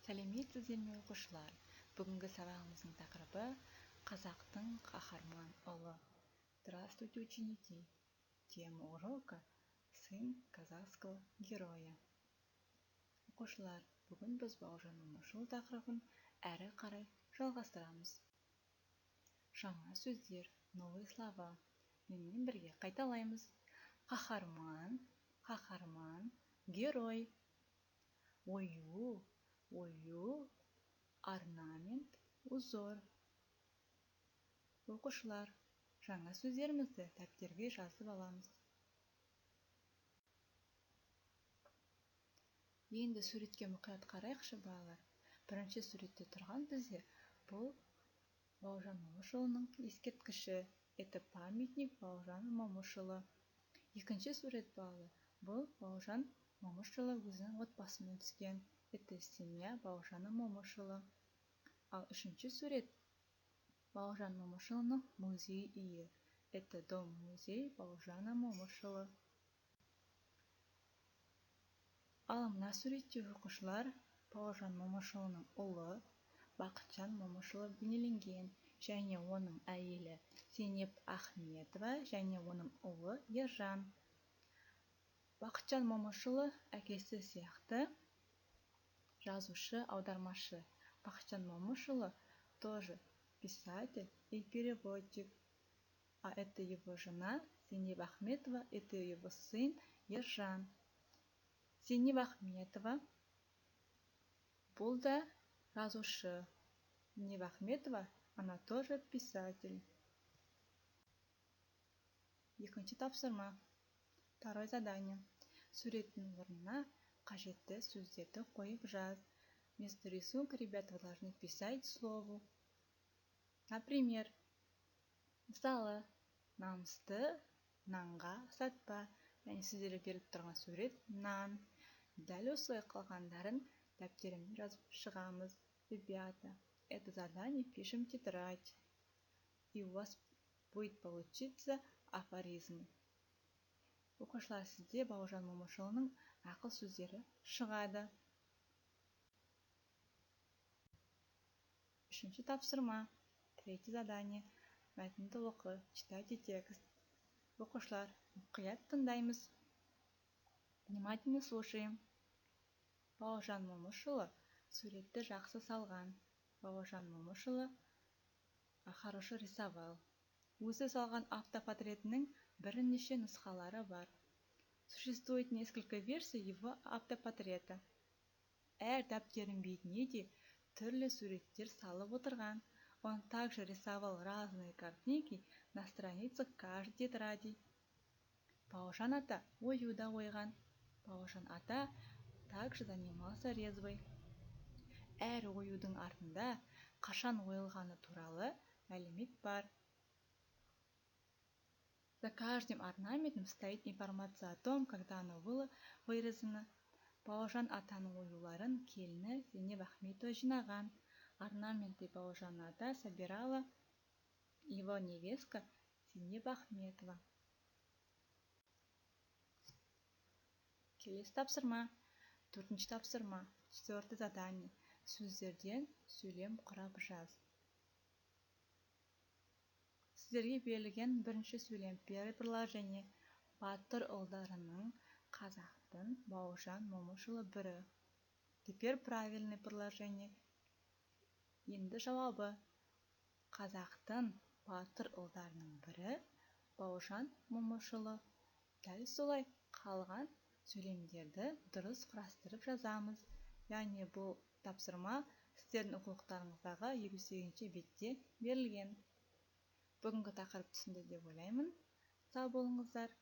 Сәлеметсіздер ме оқушылар? Бүгінгі сабағымыздың тақырыбы қазақтың қаһарман ұлы. Здравствуйте, ученики! Тема урока – сын казахского героя. Оқушылар, бүгін біз Бауыржан Момышұлы тақырыбын әрі қарай жалғастырамыз. Жаңа сөздер, новые слова. Менімен бірге қайталаймыз. Қаһарман, герой. Ою, орнамент, узор. Оқушылар, жаңа сөздерімізді дәптерге жазып аламыз. Енді суретке мұқият қарайықшы, балалар. Бірінші суретте тұрған бізде бұл Бауыржан Момышұлының ескерткіші. Это памятник Бауыржан Момышұлы. Екінші сурет, балалар, бұл Бауыржан Момышұлы өзінің отбасымен түскен. Это семья Бауыржана Момышұлы. Ал үшінші сурет Бауыржан Момышұлының музей үйі. Это дом-музей Бауыржана Момышұлы. Ал мына суретте оқушылар Бауыржан Момышұлының ұлы Бақытжан Момышұлы бейнеленген, және оның әйелі Зейнеп Ахметова және оның ұлы Ержан. Бақытжан Момышұлы әкесі сияқты жазушы, аудармашы. Бақытжан Момышұлы тоже писатель и переводчик. А это его жена Зейнеп Ахметова, это его сын Ержан. Зейнеп Ахметова бұл да жазушы. Зейнеп Ахметова, она тоже писатель. Екінші тапсырма. Второе задание. Суреттің орнына қажетті сөздерді қойып жаз. Вместо рисунка, ребята, вы должны писать слово. Например, мысалы, намысты нанға сатпа. Яғни сіздерге беріп тұрған сурет нан. Дәл осылай қалғандарын дәптерімізге жазып шығамыз. Ребята, это задание пишем в тетрадь. И у вас будет получиться афоризм. Оқушылар, сізде Бауыржан Момышұлының ақыл сөздері шығады. Үшінші тапсырма. Третье задание. Мәтінді оқы. Читайте текст. Оқушылар, мұқият тыңдаймыз. Внимательно слушаем. Бауыржан Момышұлы суретті жақсы салған. Бауыржан Момышұлы хорошо рисовал. Өзі салған автопортретінің бірнеше нұсқалары бар. Существует несколько версий его автопортрета. Әр дәптердің бетіне де түрлі суреттер салып отырған. Он также рисовал разные картинки на страницах каждой тетради. Бауыржан ата ою да ойған. Бауыржан ата также занимался резвой. Әр оюдың артында қашан ойылғаны туралы мәлімет бар. За каждым орнаментом стоит информация о том, когда оно было вырезано. Бауыржан атаның оюларын келіні Зейнеп Ахметова жинаған. Орнаменты Бауыржан ата собирала его невестка Зейнеп Ахметова. Келесі тапсырма. Төртінші тапсырма. Четвертое задание. Сөздерден сөйлем құрап жаз. Сіздерге берілген бірінші сөйлем. Первое предложение. Батыр ұлдарының қазақтың Бауыржан Момышұлы бірі. Теперь правильное предложение. Енді жауабы. Қазақтың батыр ұлдарының бірі Бауыржан Момышұлы. Дәл солай қалған сөйлемдерді дұрыс құрастырып жазамыз. Яғни бұл тапсырма сіздердің оқулықтарыңыздағы 28-ші бетте берілген. Бүгінгі тақырып түсінді деп ойлаймын. Сау болыңыздар.